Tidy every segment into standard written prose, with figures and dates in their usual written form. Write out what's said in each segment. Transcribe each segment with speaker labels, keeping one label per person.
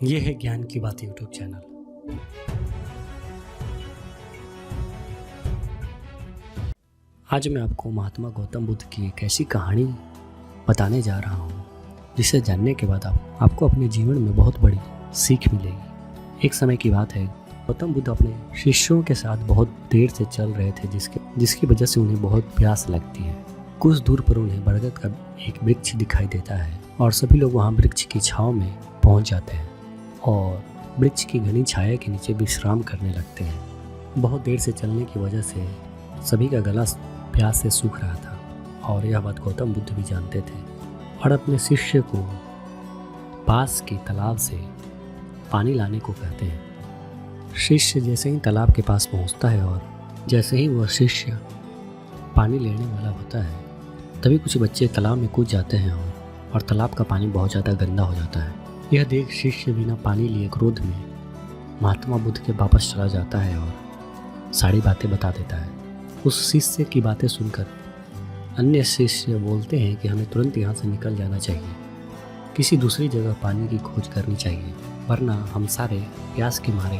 Speaker 1: ये है ज्ञान की बात यूट्यूब चैनल। आज मैं आपको महात्मा गौतम बुद्ध की एक ऐसी कहानी बताने जा रहा हूँ जिसे जानने के बाद आपको अपने जीवन में बहुत बड़ी सीख मिलेगी। एक समय की बात है, गौतम बुद्ध अपने शिष्यों के साथ बहुत देर से चल रहे थे जिसकी वजह से उन्हें बहुत प्यास लगती है। कुछ दूर पर उन्हें बरगद का एक वृक्ष दिखाई देता है और सभी लोग वहाँ वृक्ष की छांव में पहुँच जाते हैं और वृक्ष की घनी छाया के नीचे विश्राम करने लगते हैं। बहुत देर से चलने की वजह से सभी का गला प्यास से सूख रहा था और यह बात गौतम बुद्ध भी जानते थे और अपने शिष्य को पास के तालाब से पानी लाने को कहते हैं। शिष्य जैसे ही तालाब के पास पहुंचता है और जैसे ही वह शिष्य पानी लेने वाला होता है तभी कुछ बच्चे तालाब में कूद जाते हैं और तालाब का पानी बहुत ज़्यादा गंदा हो जाता है। यह देख शिष्य बिना पानी लिए क्रोध में महात्मा बुद्ध के वापस चला जाता है और सारी बातें बता देता है। उस शिष्य की बातें सुनकर अन्य शिष्य बोलते हैं कि हमें तुरंत यहाँ से निकल जाना चाहिए, किसी दूसरी जगह पानी की खोज करनी चाहिए, वरना हम सारे प्यास के मारे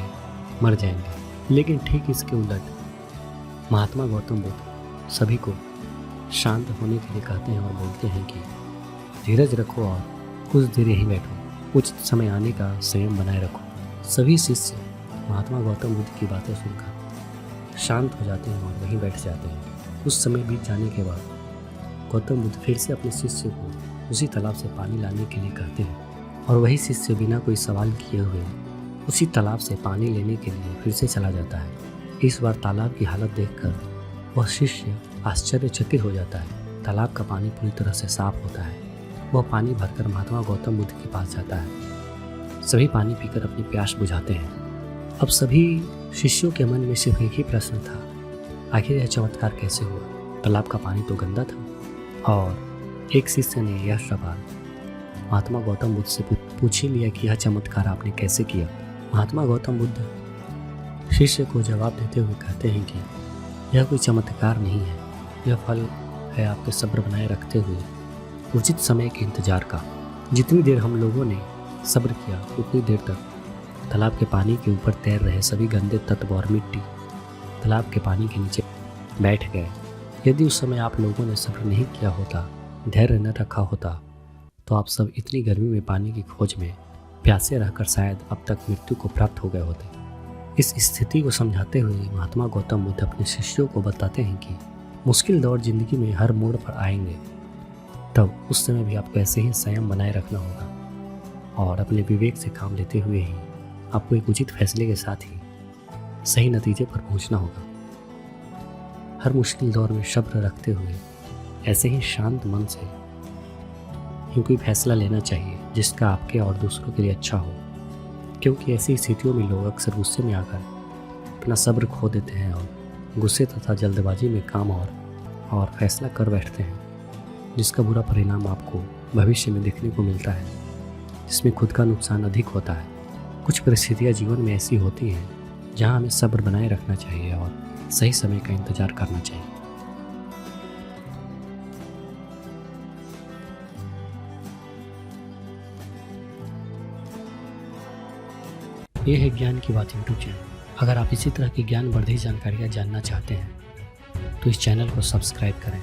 Speaker 1: मर जाएंगे। लेकिन ठीक इसके उलट महात्मा गौतम बुद्ध सभी को शांत होने के लिए कहते हैं और बोलते हैं कि धीरज रखो और कुछ देर यहीं बैठो, कुछ समय आने का संयम बनाए रखो। सभी शिष्य महात्मा गौतम बुद्ध की बातें सुनकर शांत हो जाते हैं और वहीं बैठ जाते हैं। कुछ समय बीत जाने के बाद गौतम बुद्ध फिर से अपने शिष्य को उसी तालाब से पानी लाने के लिए कहते हैं और वही शिष्य बिना कोई सवाल किए हुए उसी तालाब से पानी लेने के लिए फिर से चला जाता है। इस बार तालाब की हालत देखकर वह शिष्य आश्चर्यचकित हो जाता है। तालाब का पानी पूरी तरह से साफ होता है। वह पानी भरकर महात्मा गौतम बुद्ध के पास जाता है। सभी पानी पीकर अपनी प्यास बुझाते हैं। अब सभी शिष्यों के मन में सिर्फ एक ही प्रश्न था, आखिर यह चमत्कार कैसे हुआ? तालाब का पानी तो गंदा था। और एक शिष्य ने यह सवाल महात्मा गौतम बुद्ध से पूछ ही लिया कि यह चमत्कार आपने कैसे किया। महात्मा गौतम बुद्ध शिष्य को जवाब देते हुए कहते हैं कि यह कोई चमत्कार नहीं है, यह फल है आपके सब्र बनाए रखते हुए उचित समय के इंतजार का। जितनी देर हम लोगों ने सब्र किया उतनी देर तक तालाब के पानी के ऊपर तैर रहे सभी गंदे तत्व और मिट्टी तालाब के पानी के नीचे बैठ गए। यदि उस समय आप लोगों ने सब्र नहीं किया होता, धैर्य न रखा होता, तो आप सब इतनी गर्मी में पानी की खोज में प्यासे रहकर शायद अब तक मृत्यु को प्राप्त हो गए होते। इस स्थिति को समझाते हुए महात्मा गौतम बुद्ध अपने शिष्यों को बताते हैं कि मुश्किल दौर जिंदगी में हर मोड़ पर आएंगे, तब उस समय भी आपको ऐसे ही संयम बनाए रखना होगा और अपने विवेक से काम लेते हुए ही आपको एक उचित फैसले के साथ ही सही नतीजे पर पहुंचना होगा। हर मुश्किल दौर में सब्र रखते हुए ऐसे ही शांत मन से ही कोई फैसला लेना चाहिए जिसका आपके और दूसरों के लिए अच्छा हो, क्योंकि ऐसी स्थितियों में लोग अक्सर गुस्से में आकर अपना सब्र खो देते हैं और गुस्से तथा जल्दबाजी में काम और फैसला कर बैठते हैं, जिसका बुरा परिणाम आपको भविष्य में देखने को मिलता है, जिसमें खुद का नुकसान अधिक होता है। कुछ परिस्थितियाँ जीवन में ऐसी होती हैं जहाँ हमें सब्र बनाए रखना चाहिए और सही समय का इंतजार करना चाहिए। ये है ज्ञान की बात यूट्यूब चैनल। अगर आप इसी तरह की ज्ञानवर्धक जानकारियाँ जानना चाहते हैं तो इस चैनल को सब्सक्राइब करें।